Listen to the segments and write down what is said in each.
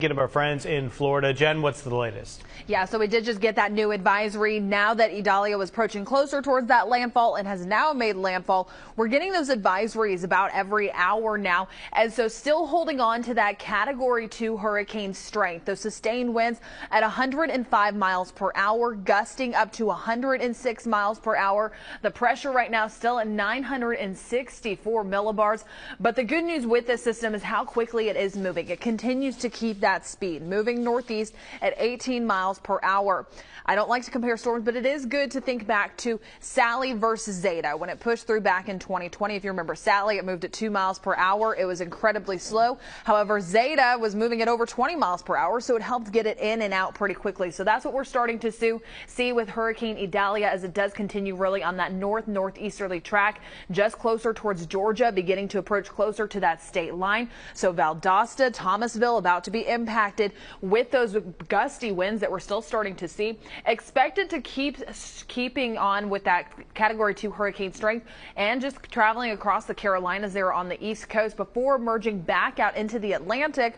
Of our friends in Florida. Jen, what's the latest? Yeah, so we did just get that new advisory now that Idalia was approaching closer towards that landfall and has now made landfall. We're getting those advisories about every hour now. And so still holding on to that Category 2 hurricane strength. Those sustained winds at 105 miles per hour, gusting up to 106 miles per hour. The pressure right now still at 964 millibars. But the good news with this system is how quickly it is moving. It continues to keep that speed, moving northeast at 18 miles per hour. I don't like to compare storms, but it is good to think back to Sally versus Zeta when it pushed through back in 2020. If you remember Sally, it moved at 2 miles per hour. It was incredibly slow. However, Zeta was moving at over 20 miles per hour, so it helped get it in and out pretty quickly. So that's what we're starting to see with Hurricane Idalia as it does continue really on that northeasterly track, just closer towards Georgia, beginning to approach closer to that state line. So Valdosta, Thomasville about to be impacted with those gusty winds that we're still starting to see. Expected to keeping on with that Category 2 hurricane strength and just traveling across the Carolinas there on the East Coast before merging back out into the Atlantic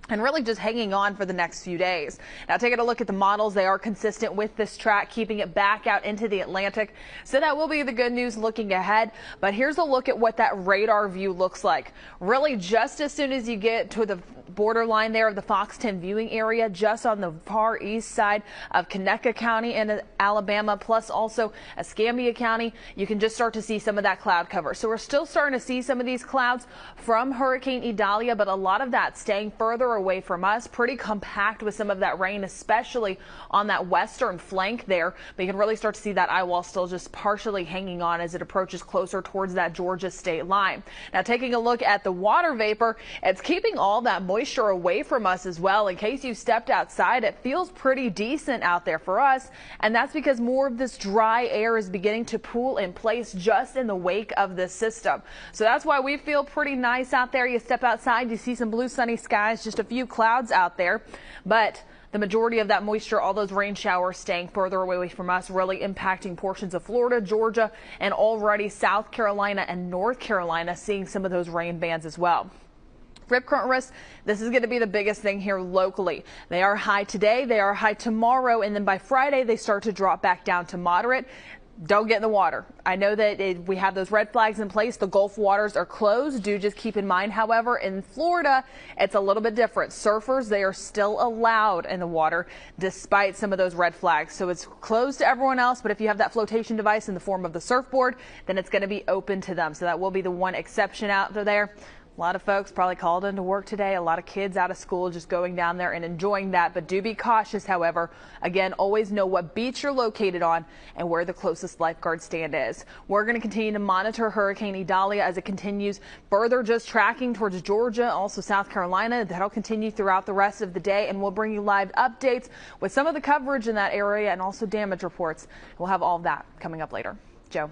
and really just hanging on for the next few days. Now, taking a look at the models, they are consistent with this track, keeping it back out into the Atlantic. So that will be the good news looking ahead. But here's a look at what that radar view looks like. Really, just as soon as you get to the borderline there of the Fox 10 viewing area, just on the far east side of Conecuh County in Alabama, plus also Escambia County, you can just start to see some of that cloud cover. So we're still starting to see some of these clouds from Hurricane Idalia, but a lot of that staying further away from us, pretty compact with some of that rain, especially on that western flank there. But you can really start to see that eye wall still just partially hanging on as it approaches closer towards that Georgia state line. Now, taking a look at the water vapor, it's keeping all that moisture away from us as well. In case you stepped outside, it feels pretty decent out there for us, and that's because more of this dry air is beginning to pool in place just in the wake of this system. So that's why we feel pretty nice out there. You step outside, you see some blue sunny skies, just a few clouds out there, but the majority of that moisture, all those rain showers staying further away from us, really impacting portions of Florida, Georgia, and already South Carolina and North Carolina, seeing some of those rain bands as well. Rip current risk, this is going to be the biggest thing here locally. They are high today, they are high tomorrow, and then by Friday they start to drop back down to moderate. Don't get in the water. I know that we have those red flags in place. The Gulf waters are closed. Do just keep in mind, however, in Florida, it's a little bit different. Surfers, they are still allowed in the water despite some of those red flags. So it's closed to everyone else, but if you have that flotation device in the form of the surfboard, then it's going to be open to them. So that will be the one exception out there. A lot of folks probably called into work today. A lot of kids out of school just going down there and enjoying that. But do be cautious, however. Again, always know what beach you're located on and where the closest lifeguard stand is. We're going to continue to monitor Hurricane Idalia as it continues further just tracking towards Georgia, also South Carolina. That'll continue throughout the rest of the day, and we'll bring you live updates with some of the coverage in that area and also damage reports. We'll have all of that coming up later. Joe.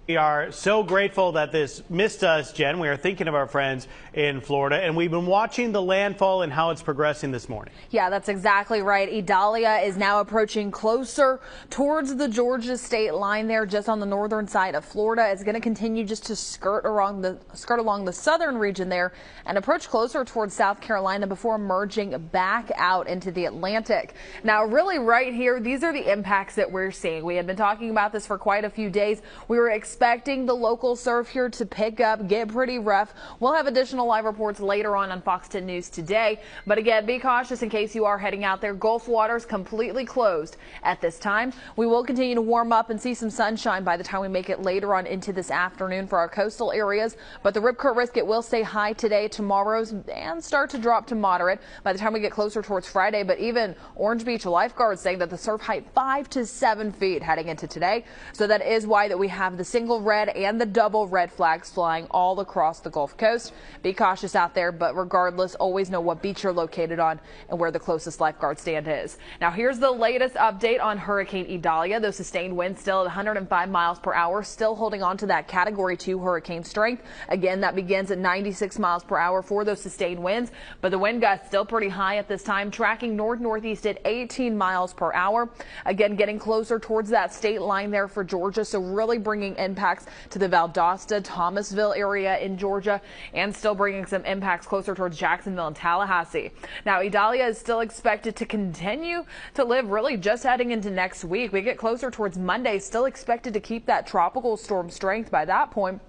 We are so grateful that this missed us, Jen. We are thinking of our friends in Florida, and we've been watching the landfall and how it's progressing this morning. Yeah, that's exactly right. Idalia is now approaching closer towards the Georgia state line there, just on the northern side of Florida. It's going to continue just to skirt along the southern region there and approach closer towards South Carolina before merging back out into the Atlantic. Now, really right here, these are the impacts that we're seeing. We had been talking about this for quite a few days. We were expecting the local surf here to pick up, get pretty rough. We'll have additional live reports later on Fox 10 News today. But again, be cautious in case you are heading out there. Gulf waters completely closed at this time. We will continue to warm up and see some sunshine by the time we make it later on into this afternoon for our coastal areas. But the rip current risk, it will stay high today, tomorrow's, and start to drop to moderate by the time we get closer towards Friday. But even Orange Beach lifeguards saying that the surf height 5 to 7 feet heading into today. So that is why that we have the single red and the double red flags flying all across the Gulf Coast. Be cautious out there, but regardless, always know what beach you're located on and where the closest lifeguard stand is. Now, here's the latest update on Hurricane Idalia. Those sustained winds still at 105 miles per hour, still holding on to that Category 2 hurricane strength. Again, that begins at 96 miles per hour for those sustained winds, but the wind gusts still pretty high at this time, tracking northeast at 18 miles per hour. Again, getting closer towards that state line there for Georgia, so really bringing in impacts to the Valdosta, Thomasville area in Georgia, and still bringing some impacts closer towards Jacksonville and Tallahassee. Now, Idalia is still expected to continue to live really just heading into next week. We get closer towards Monday, still expected to keep that tropical storm strength by that point.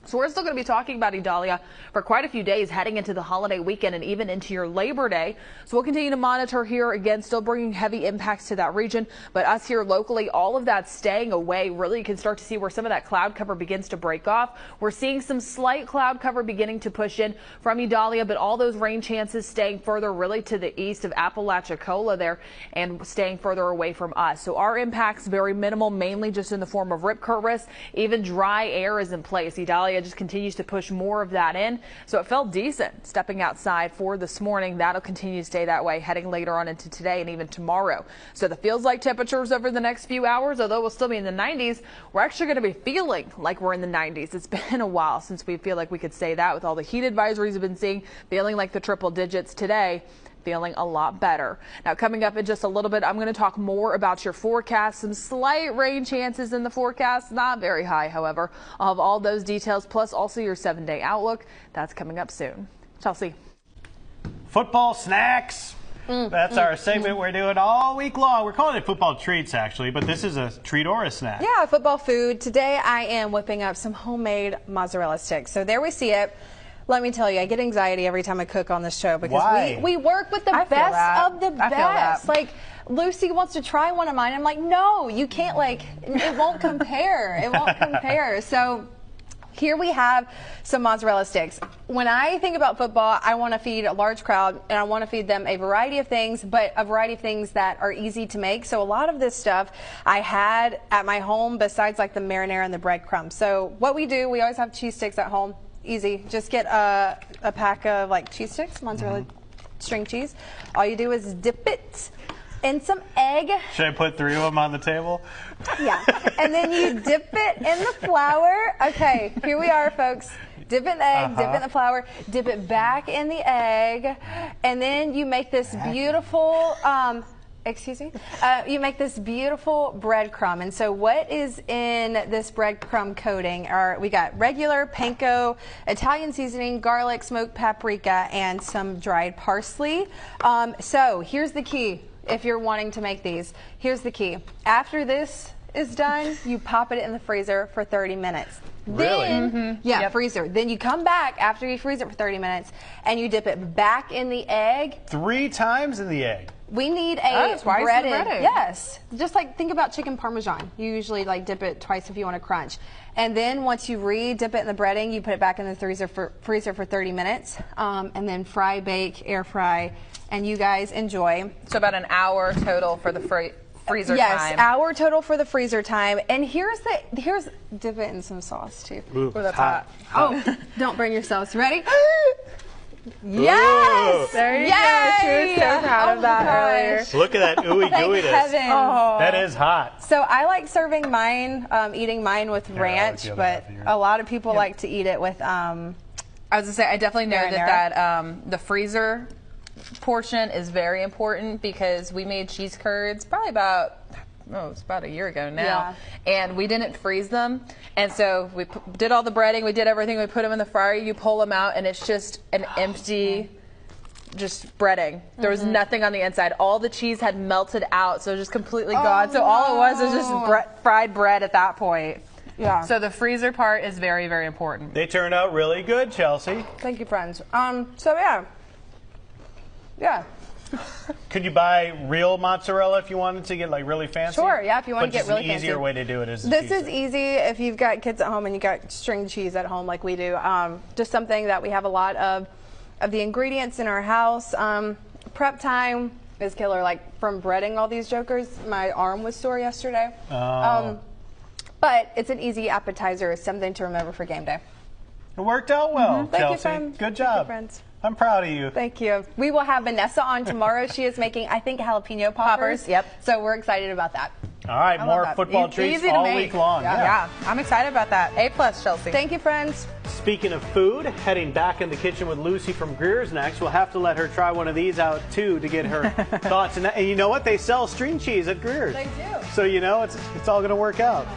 So we're still going to be talking about Idalia for quite a few days heading into the holiday weekend and even into your Labor Day. So we'll continue to monitor here, again, still bringing heavy impacts to that region. But us here locally, all of that staying away. Really, you can start to see where some of that cloud cover begins to break off. We're seeing some slight cloud cover beginning to push in from Idalia, but all those rain chances staying further really to the east of Apalachicola there and staying further away from us. So our impacts very minimal, mainly just in the form of rip current risk. Even dry air is in place. Idalia just continues to push more of that in. So it felt decent stepping outside for this morning. That'll continue to stay that way heading later on into today and even tomorrow. So the feels like temperatures over the next few hours, although we'll still be in the 90s, we're actually going to be feeling like we're in the 90s. It's been a while since we feel like we could say that with all the heat advisories we've been seeing, feeling like the triple digits today. Feeling a lot better. Now, coming up in just a little bit, I'm going to talk more about your forecast. Some slight rain chances in the forecast, not very high, however. I'll have all those details, plus also your 7-day outlook. That's coming up soon. Chelsea. Football snacks. That's our segment we're doing all week long. We're calling it football treats, actually, but this is a treat or a snack. Yeah, football food. Today I am whipping up some homemade mozzarella sticks. So there we see it. Let me tell you, I get anxiety every time I cook on this show because we work with the best of the best. Like, Lucy wants to try one of mine. I'm like, no, you can't, like, it won't compare. It won't compare. So here we have some mozzarella sticks. When I think about football, I want to feed a large crowd, and I want to feed them a variety of things, but a variety of things that are easy to make. So a lot of this stuff I had at my home besides, like, the marinara and the breadcrumbs. So what we do, we always have cheese sticks at home. Easy. Just get a pack of like cheese sticks, mozzarella string cheese. All you do is dip it in some egg. Should I put 3 of them on the table? Yeah. And then you dip it in the flour. Okay, here we are, folks. Dip it in the egg, dip it in the flour, dip it back in the egg, and then you make this beautiful you make this beautiful breadcrumb. And so what is in this breadcrumb coating are, we got regular panko, Italian seasoning, garlic, smoked paprika, and some dried parsley. So here's the key if you're wanting to make these. Here's the key. After this is done, you pop it in the freezer for 30 minutes. Really? Then, freezer. Then you come back after you freeze it for 30 minutes and you dip it back in the egg. 3 times in the egg. We need a breaded, yes. Just like think about chicken parmesan. You usually like dip it twice if you want to crunch. And then once you dip it in the breading, you put it back in the freezer for 30 minutes. And then fry, bake, air fry, and you guys enjoy. So about an hour total for the freezer time. Yes, hour total for the freezer time. And here's dip it in some sauce too. Ooh, that's hot. Oh, don't burn your sauce. Ready? Yes! There you go. She was so proud of that earlier. Look at that ooey gooeyness. That is hot. So I like serving mine, eating mine with ranch, but a lot of people like to eat it with I was going to say, I definitely know that the freezer portion is very important because we made cheese curds probably about it's about a year ago now, and we didn't freeze them, and so we did all the breading, we did everything, we put them in the fryer, you pull them out, and it's just an empty just breading. There was nothing on the inside. All the cheese had melted out, so it was just completely gone. So all it was just fried bread at that point. Yeah. So the freezer part is very, very important. They turned out really good, Chelsea. Thank you, friends. So yeah. Could you buy real mozzarella if you wanted to get like really fancy? Sure, yeah, if you want to get really fancy. But an easier way to do it is this is easy if you've got kids at home and you got string cheese at home like we do. Just something that we have a lot of the ingredients in our house. Prep time is killer. Like from breading all these jokers, my arm was sore yesterday. But it's an easy appetizer. It's something to remember for game day. It worked out well, Chelsea. Thank you, friends. Good job. Thank you, friends. I'm proud of you. Thank you. We will have Vanessa on tomorrow. She is making, I think, jalapeno poppers. Yep. So we're excited about that. All right, more football treats all week long. Yeah, I'm excited about that. A+, Chelsea. Thank you, friends. Speaking of food, heading back in the kitchen with Lucy from Greer's next. We'll have to let her try one of these out, too, to get her thoughts. And you know what? They sell string cheese at Greer's. They do. So, you know, it's all going to work out.